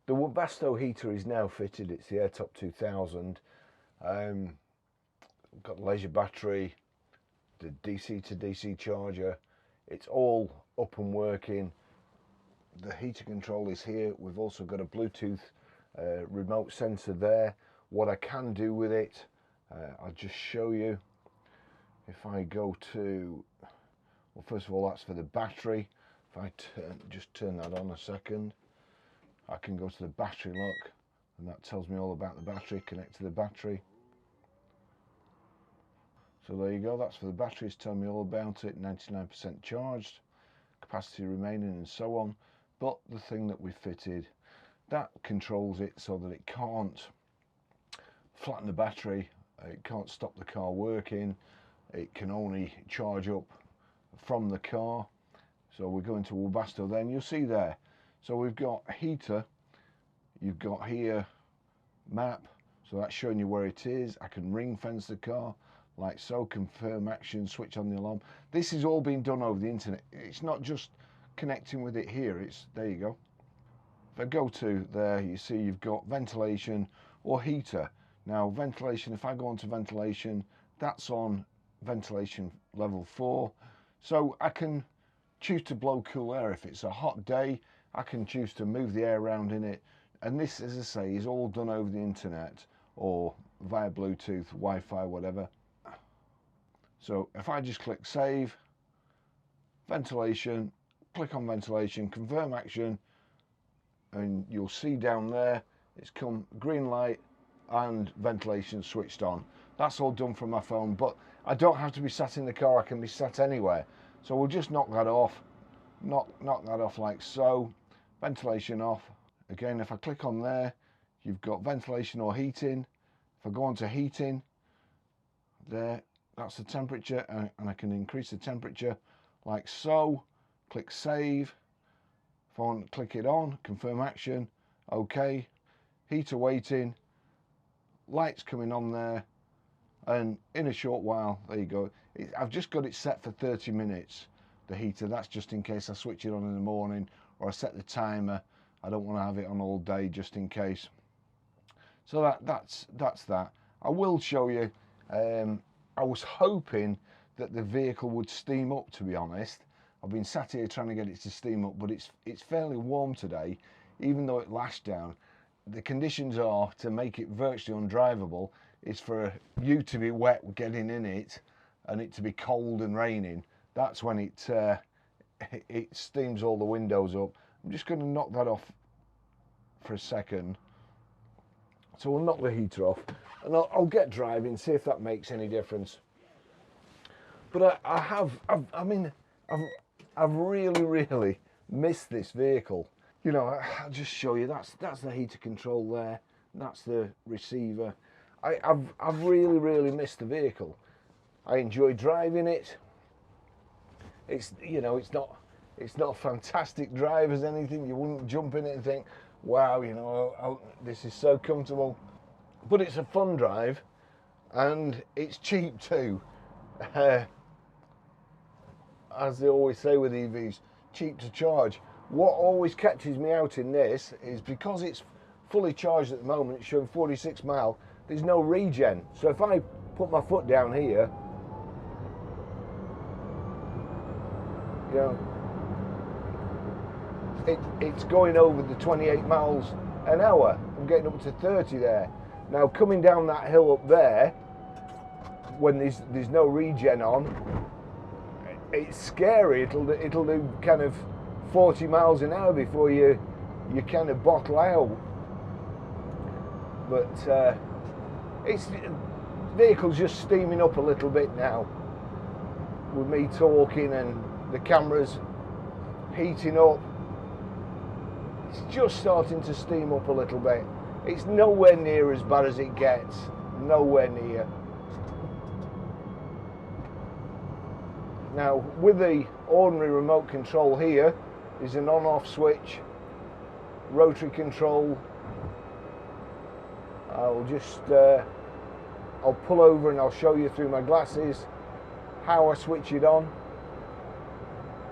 The Webasto heater is now fitted. It's the AirTop 2000. Got the leisure battery, the DC to DC charger. It's all up and working. The heater control is here. We've also got a Bluetooth remote sensor there. What I can do with it, I'll just show you. If I go to, well, first of all, that's for the battery. If I just turn that on a second, I can go to the battery lock, and that tells me all about the battery. Connect to the battery. So there you go, that's for the battery. It's telling me all about it. 99% charged, capacity remaining, and so on. But the thing that we fitted, that controls it so that it can't flatten the battery, it can't stop the car working, it can only charge up from the car. So we're going to Webasto then, you'll see there. So we've got heater, you've got here map, so that's showing you where it is. I can ring fence the car like so, confirm action, switch on the alarm. This is all being done over the internet. It's not just connecting with it here, it's, there you go. If I go to there, you see you've got ventilation or heater. Now ventilation, if I go on to ventilation, that's on ventilation level 4. So I can choose to blow cool air. If it's a hot day, I can choose to move the air around in it. And this, as I say, is all done over the internet or via Bluetooth, Wi-Fi, whatever. So if I just click save, ventilation, click on ventilation, confirm action, and you'll see down there, it's come green light and ventilation switched on. That's all done from my phone, but I don't have to be sat in the car, I can be sat anywhere. So we'll just knock that off, knock that off like so, ventilation off. Again, if I click on there, you've got ventilation or heating. If I go on to heating, there, that's the temperature, and I can increase the temperature like so. Click save. If I want to click it on, confirm action, okay. Heater waiting, lights coming on there, and in a short while, there you go. I've just got it set for 30 minutes, the heater. That's just in case I switch it on in the morning, or I set the timer. I don't want to have it on all day just in case. So that's that. I will show you, I was hoping that the vehicle would steam up, to be honest. I've been sat here trying to get it to steam up, but it's fairly warm today, even though it lashed down. The conditions are to make it virtually undrivable is for you to be wet getting in it and it to be cold and raining. That's when it steams all the windows up. I'm just going to knock that off for a second. So we'll knock the heater off and I'll get driving, see if that makes any difference. But I've really missed this vehicle. You know, I'll just show you, that's the heater control there, that's the receiver. I've really missed the vehicle. I enjoy driving it. It's, you know, it's not a fantastic drive as anything. You wouldn't jump in it and think, wow, you know, this is so comfortable. But it's a fun drive and it's cheap too. As they always say with EVs, cheap to charge. What always catches me out in this is because it's fully charged at the moment, it's showing 46 mile, there's no regen. So if I put my foot down here, you know, it's going over the 28 miles an hour. I'm getting up to 30 there. Now coming down that hill up there, when there's no regen on, it's scary. It'll do kind of 40 miles an hour before you kind of bottle out. But it's vehicle's just steaming up a little bit now with me talking and the camera's heating up. It's just starting to steam up a little bit. It's nowhere near as bad as it gets, nowhere near. Now with the ordinary remote control here, there's an on-off switch, rotary control. I'll pull over and I'll show you through my glasses how I switch it on.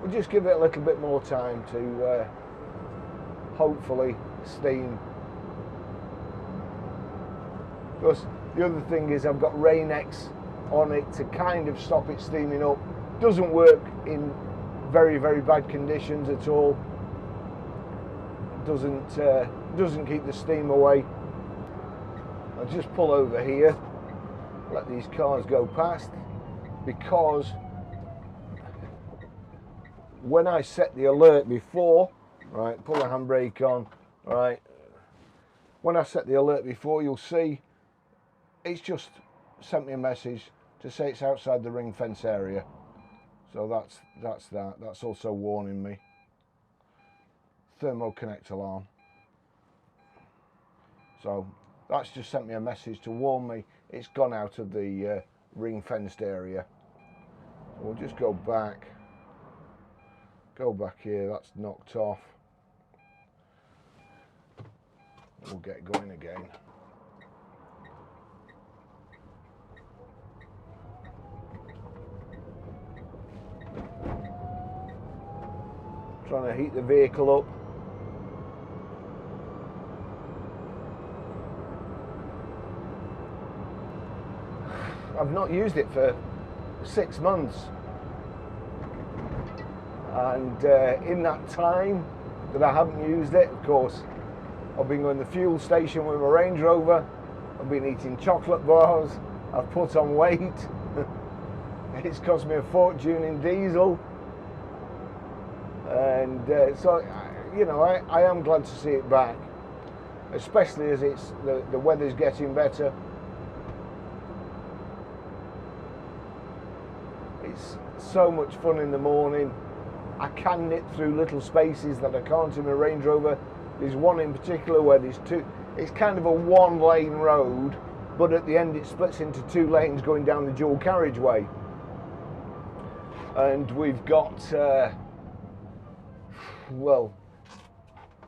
We'll just give it a little bit more time to hopefully steam. Plus, the other thing is I've got Rain-X on it to kind of stop it steaming up. Doesn't work in very, very bad conditions at all. Doesn't keep the steam away. I'll just pull over here, let these cars go past, because when I set the alert before, right, pull the handbrake on, right, when I set the alert before, you'll see it's just sent me a message to say it's outside the ring fence area. So that's also warning me. Thermo connect alarm. So that's just sent me a message to warn me it's gone out of the ring fenced area. So we'll just go back here, that's knocked off. We'll get going again. Trying to heat the vehicle up. I've not used it for 6 months, and in that time that I haven't used it, of course, I've been going to the fuel station with my Range Rover, I've been eating chocolate bars, I've put on weight, it's cost me a fortune in diesel, and so, you know, I am glad to see it back, especially as it's the weather's getting better. It's so much fun in the morning. I can nip through little spaces that I can't in my Range Rover. There's one in particular where there's two, it's kind of a 1-lane road, but at the end it splits into 2 lanes going down the dual carriageway. And we've got, well,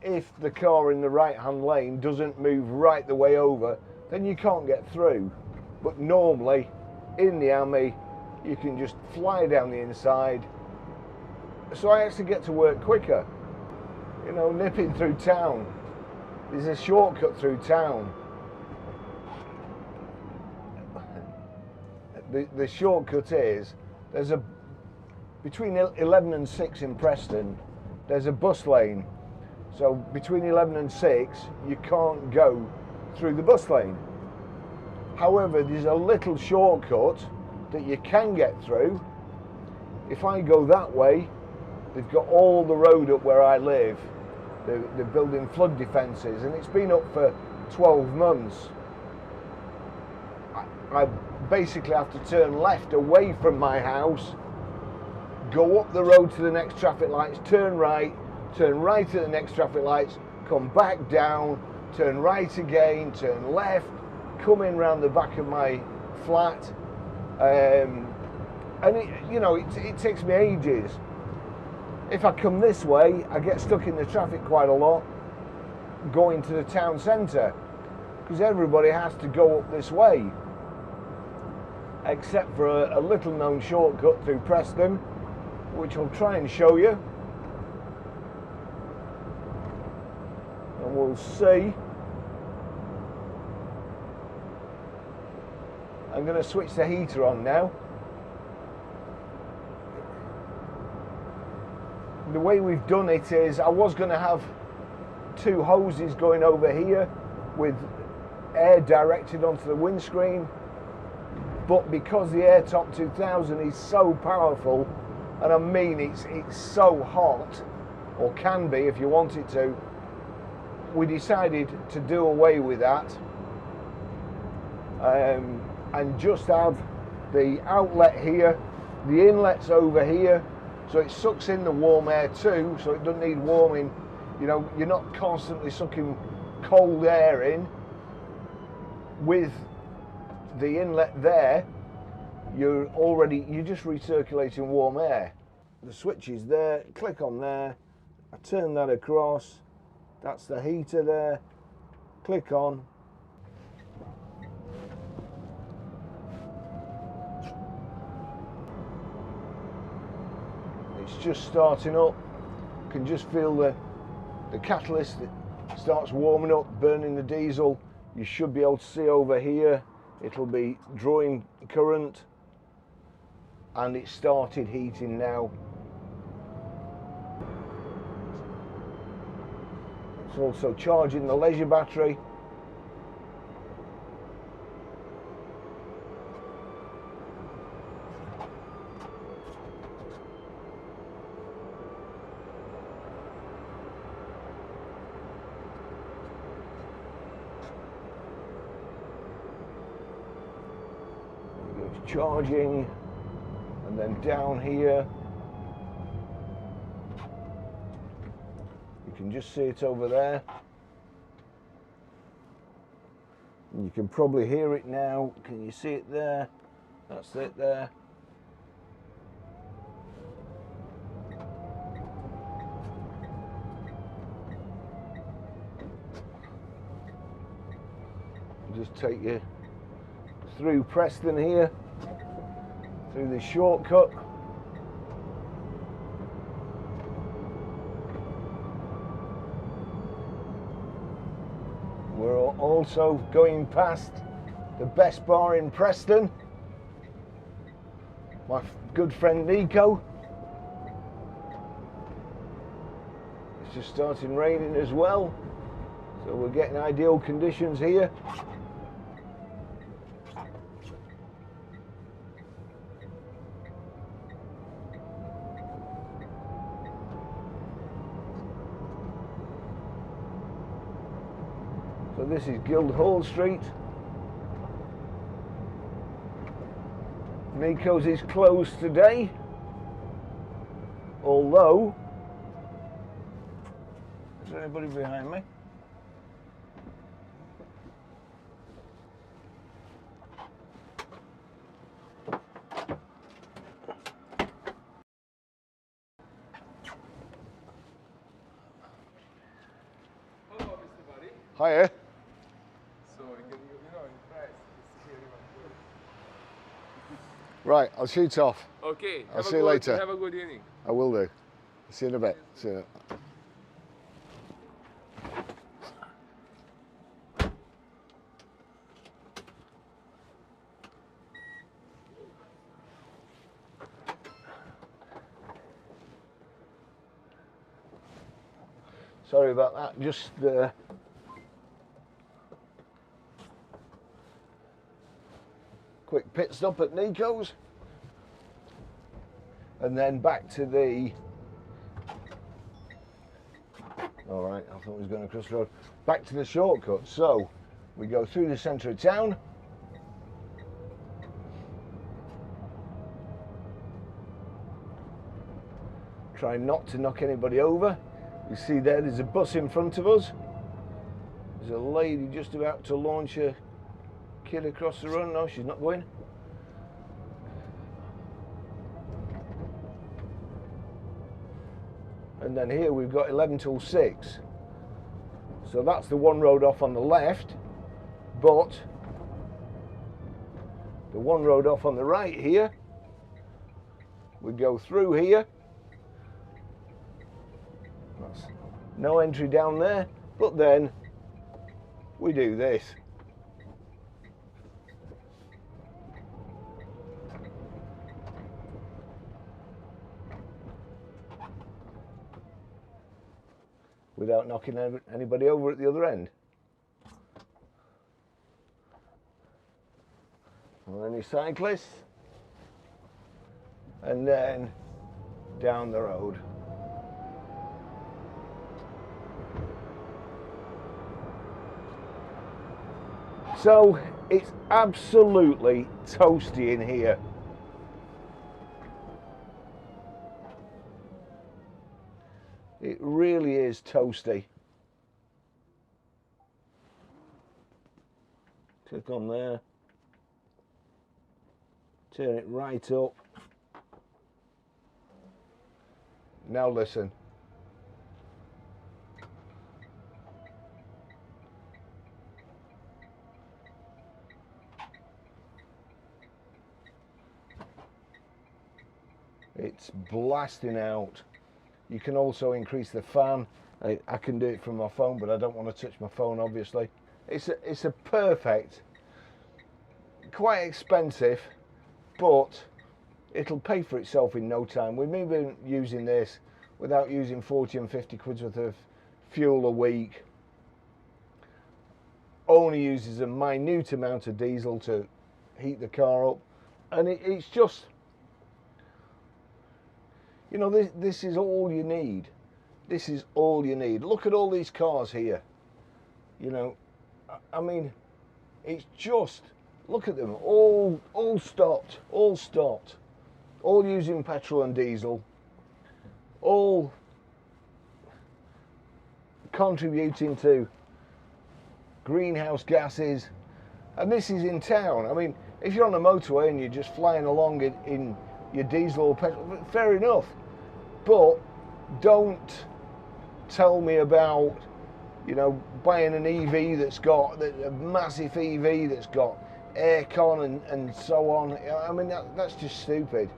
if the car in the right-hand lane doesn't move right the way over, then you can't get through. But normally, in the Ami, you can just fly down the inside. So I actually get to work quicker. You know, nipping through town. There's a shortcut through town. The shortcut is, between 11 and 6 in Preston, there's a bus lane. So between 11 and 6, you can't go through the bus lane. However, there's a little shortcut that you can get through. If I go that way, they've got all the road up where I live. They're building flood defences, and it's been up for 12 months. I basically have to turn left away from my house, go up the road to the next traffic lights, turn right at the next traffic lights, come back down, turn right again, turn left, come in round the back of my flat. And it takes me ages. If I come this way, I get stuck in the traffic quite a lot going to the town centre, because everybody has to go up this way, except for a little known shortcut through Preston, which I'll try and show you, and we'll see. I'm going to switch the heater on now. The way we've done it is, I was going to have 2 hoses going over here with air directed onto the windscreen, but because the AirTop 2000 is so powerful, and I mean it's so hot, or can be if you want it to, we decided to do away with that, and just have the outlet here, the inlet's over here, so it sucks in the warm air too, so it doesn't need warming. You know, you're not constantly sucking cold air in. With the inlet there, you're just recirculating warm air. The switch is there, click on there, I turn that across, that's the heater there, click on. It's just starting up. You can just feel the catalyst starts warming up, burning the diesel, you should be able to see over here, it'll be drawing current, and it started heating now. It's also charging the leisure battery. Charging, and then down here you can just see it over there, and you can probably hear it now. Can you see it there? That's it there. Just take you through Preston here, through this shortcut. We're also going past the best bar in Preston. My good friend Nico. It's just starting raining as well, so we're getting ideal conditions here. So this is Guildhall Street. Nico's is closed today, although, is there anybody behind me? Hello, Mr. Buddy. Hiya. So, in price, it's here even Right, I'll shoot off. good. Okay. I'll see you later. Have a good evening. I will do. See you in a bit. See you. Sorry about that, just quick pit stop at Nico's, and then back to the, all right, I thought we was going across the road, back to the shortcut. So we go through the centre of town, try not to knock anybody over. You see there's a bus in front of us. There's a lady just about to launch a kid across the road. No, she's not going. And then here we've got 11 till 6. So that's the one road off on the left, but the one road off on the right here, we go through here. That's no entry down there, but then we do this. Without knocking anybody over at the other end. Or any cyclists. And then down the road. So it's absolutely toasty in here. It really is toasty. Click on there. Turn it right up. Now listen. It's blasting out. You can also increase the fan I can do it from my phone, but I don't want to touch my phone, obviously. It's a perfect, quite expensive, but it'll pay for itself in no time. We've been using this without using 40 and 50 quid's worth of fuel a week. Only uses a minute amount of diesel to heat the car up, and it's just, you know, this is all you need. This is all you need. Look at all these cars here. You know, I mean, it's just, look at them, all stopped, all using petrol and diesel, all contributing to greenhouse gases, and this is in town. I mean, if you're on a motorway and you're just flying along in your diesel or petrol, fair enough, but don't tell me about, you know, buying an EV that's got a massive EV that's got aircon and so on. I mean, that's just stupid.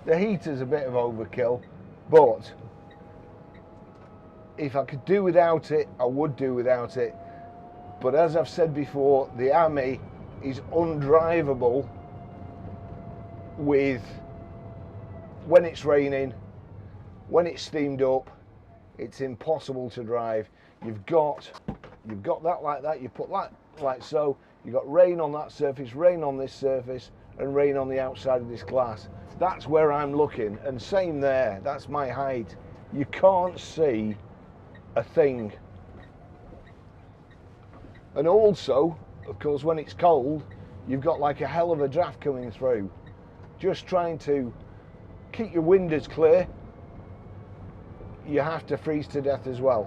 The heater's a bit of overkill, but if I could do without it, I would do without it. But as I've said before, the Ami is undrivable when it's raining, when it's steamed up. It's impossible to drive. You've got that like that. You put that like so. You've got rain on that surface, rain on this surface, and rain on the outside of this glass. That's where I'm looking, and same there. That's my height. You can't see a thing. And also, of course, when it's cold, you've got like a hell of a draft coming through. Just trying to keep your windows clear, you have to freeze to death as well.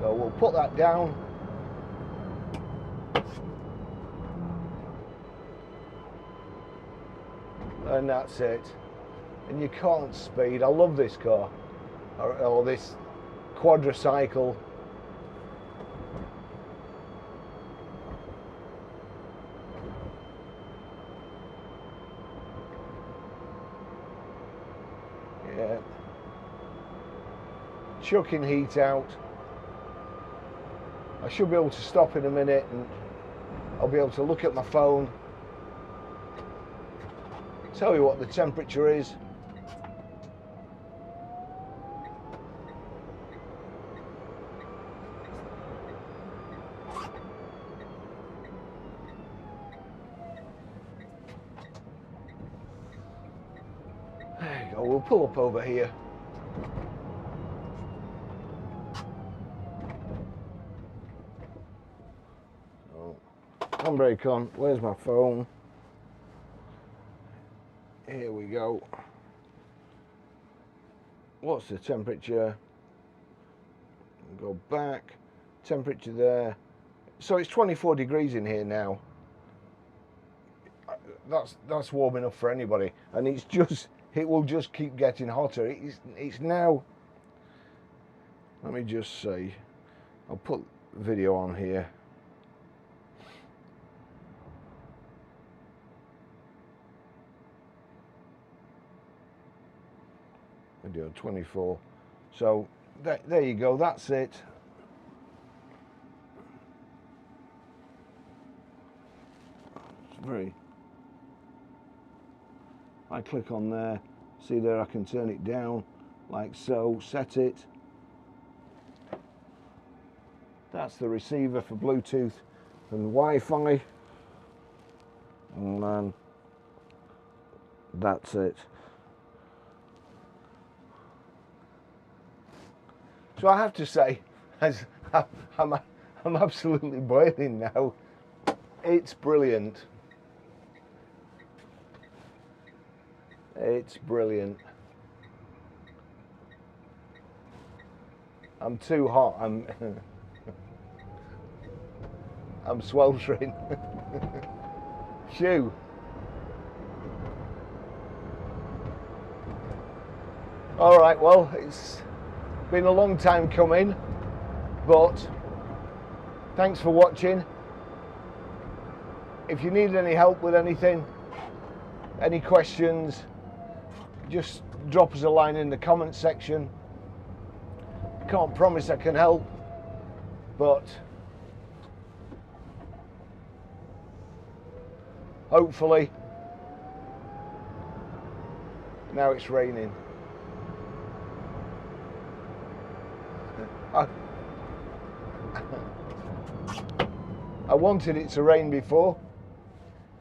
So we'll put that down. And that's it. And you can't speed. I love this car, or this quadricycle. Yeah. Chucking heat out. I should be able to stop in a minute and I'll be able to look at my phone, tell you what the temperature is. There you go, we'll pull up over here. Handbrake on, where's my phone? Here we go. What's the temperature? Go back, temperature there. So it's 24 degrees in here now. That's warm enough for anybody, and it will just keep getting hotter. It's now, let me just see, I'll put video on here. Video 24. So there you go, that's it. It's very, I click on there, see there, I can turn it down like so, set it. That's the receiver for Bluetooth and Wi-Fi, and then that's it. So I have to say, as I'm absolutely boiling now. It's brilliant. It's brilliant. I'm too hot. I'm sweltering. Shoo. All right, well, it's been a long time coming, but thanks for watching. If you need any help with anything, Any questions, just drop us a line in the comment section. Can't promise I can help, but hopefully. Now it's raining. I wanted it to rain before,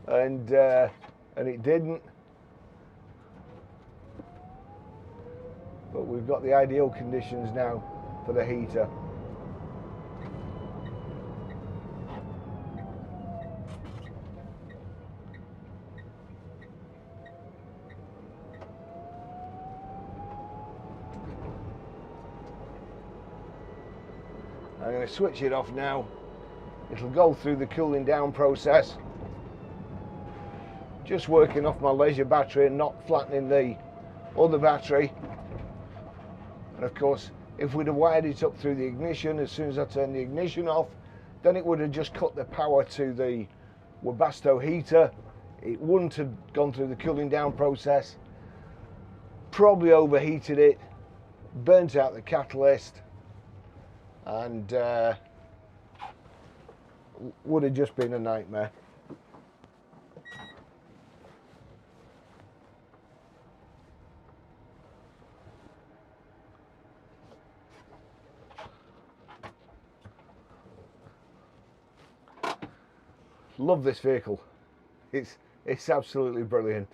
and it didn't. But we've got the ideal conditions now for the heater. I'm going to switch it off now. It'll go through the cooling down process. Just working off my leisure battery and not flattening the other battery. And of course, if we'd have wired it up through the ignition, as soon as I turned the ignition off, then it would have just cut the power to the Webasto heater. It wouldn't have gone through the cooling down process. Probably overheated it, burnt out the catalyst, and would have just been a nightmare. Love this vehicle. It's absolutely brilliant.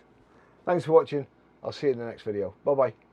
Thanks for watching. I'll see you in the next video. Bye bye.